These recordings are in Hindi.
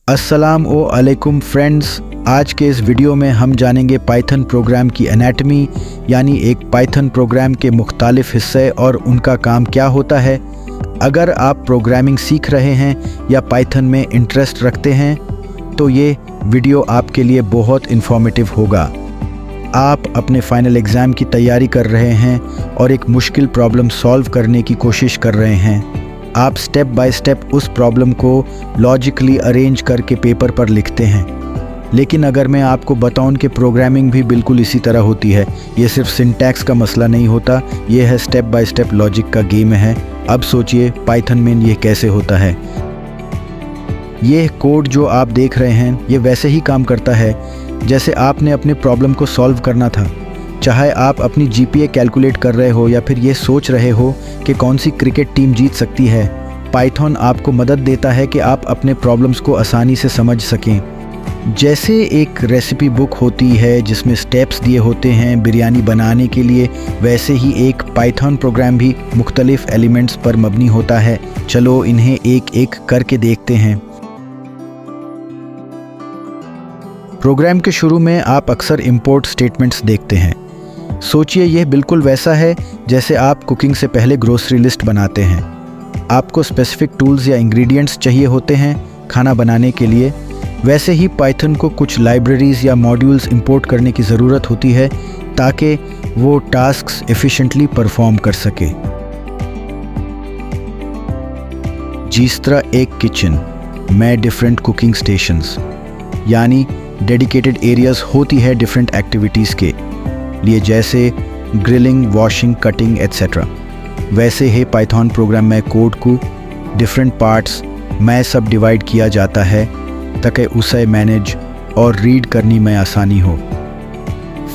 अस्सलाम वालेकुम फ्रेंड्स, आज के इस वीडियो में हम जानेंगे पाइथन प्रोग्राम की एनाटमी, यानी एक पाइथन प्रोग्राम के मुख्तालिफ हिस्से और उनका काम क्या होता है। अगर आप प्रोग्रामिंग सीख रहे हैं या पाइथन में इंटरेस्ट रखते हैं तो ये वीडियो आपके लिए बहुत इन्फॉर्मेटिव होगा। आप अपने फाइनल एग्ज़ाम की तैयारी कर रहे हैं और एक मुश्किल प्रॉब्लम सॉल्व करने की कोशिश कर रहे हैं। आप स्टेप बाय स्टेप उस प्रॉब्लम को लॉजिकली अरेंज करके पेपर पर लिखते हैं। लेकिन अगर मैं आपको बताऊं कि प्रोग्रामिंग भी बिल्कुल इसी तरह होती है, ये सिर्फ सिंटैक्स का मसला नहीं होता, ये है स्टेप बाय स्टेप लॉजिक का गेम है। अब सोचिए पाइथन में ये कैसे होता है। ये कोड जो आप देख रहे हैं ये वैसे ही काम करता है जैसे आपने अपने प्रॉब्लम को सॉल्व करना था। चाहे आप अपनी जीपीए कैलकुलेट कर रहे हो या फिर ये सोच रहे हो कि कौन सी क्रिकेट टीम जीत सकती है, पाइथन आपको मदद देता है कि आप अपने प्रॉब्लम्स को आसानी से समझ सकें। जैसे एक रेसिपी बुक होती है जिसमें स्टेप्स दिए होते हैं बिरयानी बनाने के लिए, वैसे ही एक पाइथन प्रोग्राम भी मुख्तलिफ एलिमेंट्स पर मबनी होता है। चलो इन्हें एक एक करके देखते हैं। प्रोग्राम के शुरू में आप अक्सर इंपोर्ट स्टेटमेंट्स देखते हैं। सोचिए यह बिल्कुल वैसा है जैसे आप कुकिंग से पहले ग्रोसरी लिस्ट बनाते हैं। आपको स्पेसिफिक टूल्स या इंग्रेडिएंट्स चाहिए होते हैं खाना बनाने के लिए। वैसे ही पाइथन को कुछ लाइब्रेरीज या मॉड्यूल्स इंपोर्ट करने की ज़रूरत होती है ताकि वो टास्क्स एफिशिएंटली परफॉर्म कर सके। जिस तरह एक किचन में डिफरेंट कुकिंग स्टेशंस यानी डेडिकेटेड एरियाज होती है डिफरेंट एक्टिविटीज़ के लिए, जैसे ग्रिलिंग, वॉशिंग, कटिंग एट्सेट्रा। वैसे ही पाइथन प्रोग्राम में कोड को डिफरेंट पार्ट्स में सब डिवाइड किया जाता है ताकि उसे मैनेज और रीड करने में आसानी हो।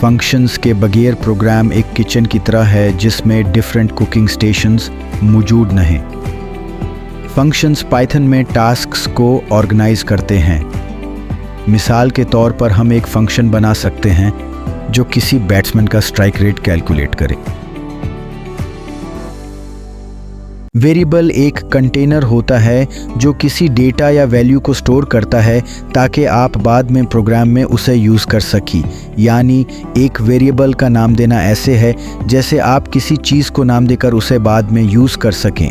फंक्शंस के बगैर प्रोग्राम एक किचन की तरह है जिसमें डिफरेंट कुकिंग स्टेशंस मौजूद नहीं। फंक्शंस पाइथन में टास्क्स को ऑर्गेनाइज करते हैं। मिसाल के तौर पर हम एक फंक्शन बना सकते हैं जो किसी बैट्समैन का स्ट्राइक रेट कैलकुलेट करे। वेरिएबल एक कंटेनर होता है जो किसी डेटा या वैल्यू को स्टोर करता है ताकि आप बाद में प्रोग्राम में उसे यूज़ कर सकी। यानी एक वेरिएबल का नाम देना ऐसे है जैसे आप किसी चीज़ को नाम देकर उसे बाद में यूज़ कर सकें।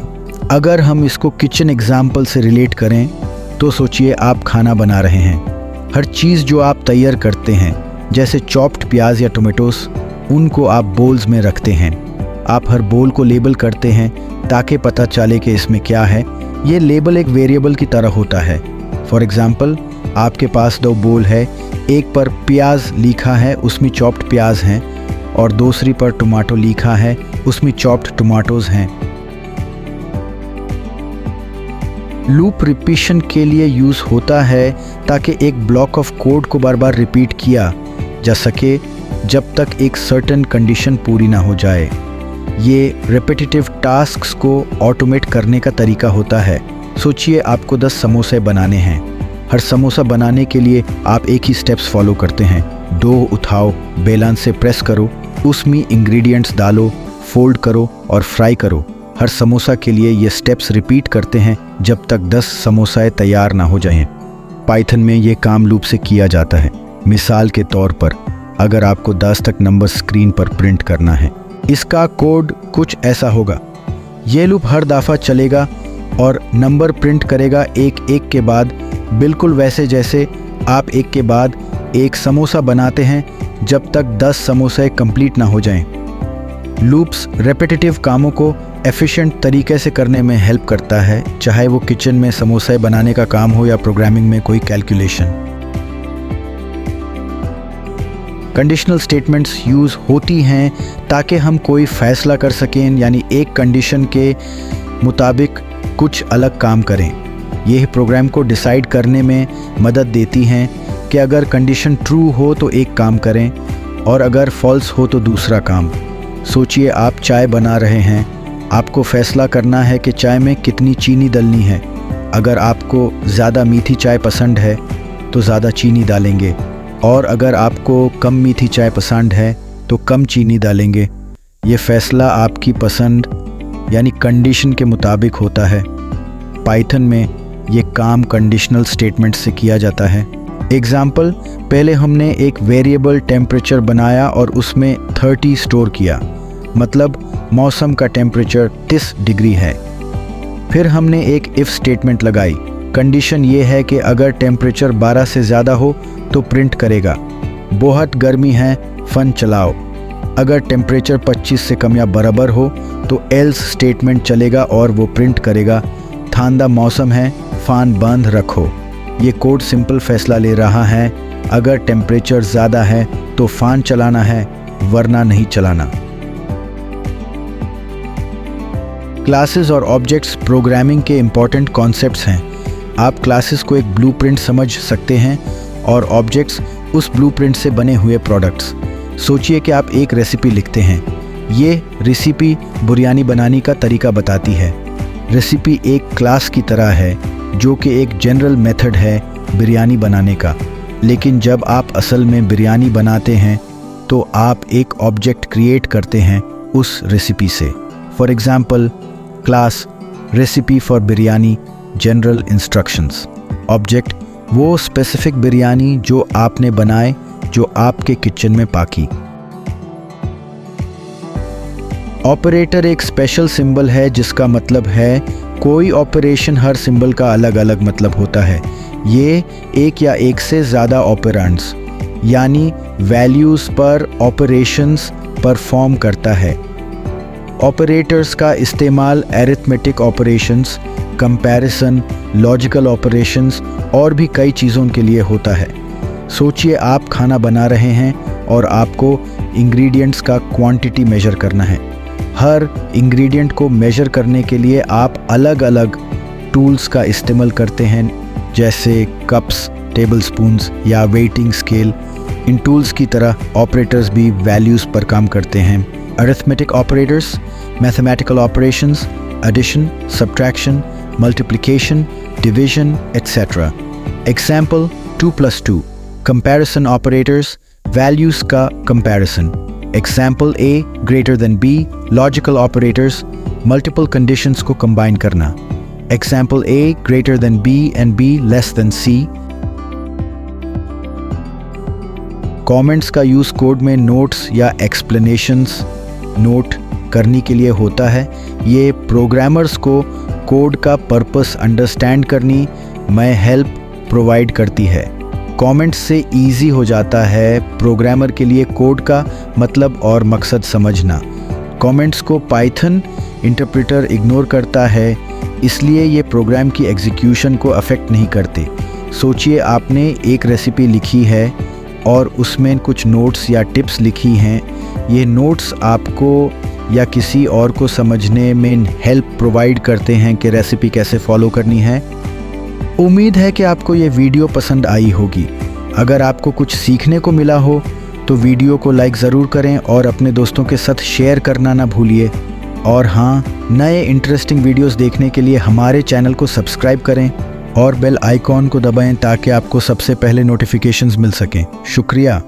अगर हम इसको किचन एग्जाम्पल से रिलेट करें तो सोचिए आप खाना बना रहे हैं। हर चीज़ जो आप तैयार करते हैं जैसे चॉप्ड प्याज या टोमेटोस, उनको आप बोल्स में रखते हैं। आप हर बोल को लेबल करते हैं ताकि पता चले कि इसमें क्या है। ये लेबल एक वेरिएबल की तरह होता है। फॉर एग्ज़ाम्पल, आपके पास दो बोल है, एक पर प्याज लिखा है उसमें चॉप्ड प्याज हैं और दूसरी पर टमाटो लिखा है उसमें चॉप्ड टमाटोज़ हैं। लूप रिपीशन के लिए यूज़ होता है ताकि एक ब्लॉक ऑफ कोड को बार बार रिपीट किया जा सके जब तक एक सर्टेन कंडीशन पूरी ना हो जाए। ये रेपिटेटिव टास्क्स को ऑटोमेट करने का तरीका होता है। सोचिए आपको 10 समोसे बनाने हैं। हर समोसा बनाने के लिए आप एक ही स्टेप्स फॉलो करते हैं। डो उठाओ, बेलन से प्रेस करो, उसमें इंग्रेडिएंट्स डालो, फोल्ड करो और फ्राई करो। हर समोसा के लिए ये स्टेप्स रिपीट करते हैं जब तक 10 समोसे तैयार ना हो जाएं। पाइथन में ये काम लूप से किया जाता है। मिसाल के तौर पर अगर आपको 10 तक नंबर स्क्रीन पर प्रिंट करना है, इसका कोड कुछ ऐसा होगा। ये लूप हर दफ़ा चलेगा और नंबर प्रिंट करेगा एक एक के बाद, बिल्कुल वैसे जैसे आप एक के बाद एक समोसा बनाते हैं जब तक 10 समोसे कंप्लीट ना हो जाएं। लूप्स रेपिटेटिव कामों को एफिशिएंट तरीके से करने में हेल्प करता है, चाहे वो किचन में समोसे बनाने का काम हो या प्रोग्रामिंग में कोई कैलकुलेशन। कंडीशनल स्टेटमेंट्स यूज़ होती हैं ताकि हम कोई फ़ैसला कर सकें, यानी एक कंडीशन के मुताबिक कुछ अलग काम करें। यह प्रोग्राम को डिसाइड करने में मदद देती हैं कि अगर कंडीशन ट्रू हो तो एक काम करें और अगर फॉल्स हो तो दूसरा काम। सोचिए आप चाय बना रहे हैं। आपको फ़ैसला करना है कि चाय में कितनी चीनी डालनी है। अगर आपको ज़्यादा मीठी चाय पसंद है तो ज़्यादा चीनी डालेंगे और अगर आपको कम मीठी चाय पसंद है तो कम चीनी डालेंगे। ये फ़ैसला आपकी पसंद यानी कंडीशन के मुताबिक होता है। पाइथन में ये काम कंडीशनल स्टेटमेंट से किया जाता है। एग्जाम्पल, पहले हमने एक वेरिएबल टेम्परेचर बनाया और उसमें 30 स्टोर किया, मतलब मौसम का टेम्परेचर 30 डिग्री है। फिर हमने एक इफ़ स्टेटमेंट लगाई। कंडीशन ये है कि अगर टेम्परेचर 12 से ज़्यादा हो तो प्रिंट करेगा बहुत गर्मी है, फ़न चलाओ। अगर टेम्परेचर 25 से कम या बराबर हो तो एल्स स्टेटमेंट चलेगा और वो प्रिंट करेगा ठंडा मौसम है, फ़ैन बंद रखो। ये कोड सिंपल फैसला ले रहा है, अगर टेम्परेचर ज़्यादा है तो फ़ैन चलाना है, वरना नहीं चलाना। क्लासेस और ऑब्जेक्ट्स प्रोग्रामिंग के इम्पॉर्टेंट कॉन्सेप्ट्स हैं। आप क्लासेस को एक ब्लूप्रिंट समझ सकते हैं और ऑब्जेक्ट्स उस ब्लूप्रिंट से बने हुए प्रोडक्ट्स। सोचिए कि आप एक रेसिपी लिखते हैं। ये रेसिपी बिरयानी बनाने का तरीका बताती है। रेसिपी एक क्लास की तरह है जो कि एक जनरल मेथड है बिरयानी बनाने का। लेकिन जब आप असल में बिरयानी बनाते हैं तो आप एक ऑब्जेक्ट क्रिएट करते हैं उस रेसिपी से। For example, class recipe for biryani general instructions. Object वो स्पेसिफिक बिरयानी जो आपने बनाए, जो आपके किचन में पाकी। ऑपरेटर एक स्पेशल सिंबल है जिसका मतलब है कोई ऑपरेशन, हर सिंबल का अलग अलग मतलब होता है। ये एक या एक से ज़्यादा ऑपरेंड्स यानी वैल्यूज़ पर ऑपरेशंस परफॉर्म करता है। ऑपरेटर्स का इस्तेमाल arithmetic operations, comparison, logical operations और भी कई चीज़ों के लिए होता है। सोचिए आप खाना बना रहे हैं और आपको इंग्रेडिएंट्स का क्वांटिटी मेजर करना है। हर इंग्रेडिएंट को मेजर करने के लिए आप अलग अलग टूल्स का इस्तेमाल करते हैं, जैसे कप्स, टेबल स्पून्स या वेटिंग स्केल। इन टूल्स की तरह ऑपरेटर्स भी वैल्यूज़ पर काम करते हैं। Arithmetic operators, mathematical operations, addition, subtraction, multiplication, division, etc. Example 2 + 2. Comparison operators, values का comparison. Example A greater than B. Logical operators, multiple conditions को combine करना. Example A greater than B and B less than C. Comments का यूज़ कोड में नोट्स या explanations नोट करने के लिए होता है। ये प्रोग्रामर्स को कोड का पर्पस अंडरस्टैंड करनी में हेल्प प्रोवाइड करती है। कमेंट्स से इजी हो जाता है प्रोग्रामर के लिए कोड का मतलब और मकसद समझना। कमेंट्स को पाइथन इंटरप्रेटर इग्नोर करता है, इसलिए ये प्रोग्राम की एग्जीक्यूशन को अफेक्ट नहीं करते। सोचिए आपने एक रेसिपी लिखी है और उसमें कुछ नोट्स या टिप्स लिखी हैं। ये नोट्स आपको या किसी और को समझने में हेल्प प्रोवाइड करते हैं कि रेसिपी कैसे फॉलो करनी है। उम्मीद है कि आपको ये वीडियो पसंद आई होगी। अगर आपको कुछ सीखने को मिला हो तो वीडियो को लाइक ज़रूर करें और अपने दोस्तों के साथ शेयर करना ना भूलिए। और हाँ, नए इंटरेस्टिंग वीडियोस देखने के लिए हमारे चैनल को सब्सक्राइब करें और बेल आइकॉन को दबाएं ताकि आपको सबसे पहले नोटिफिकेशंस मिल सकें। शुक्रिया।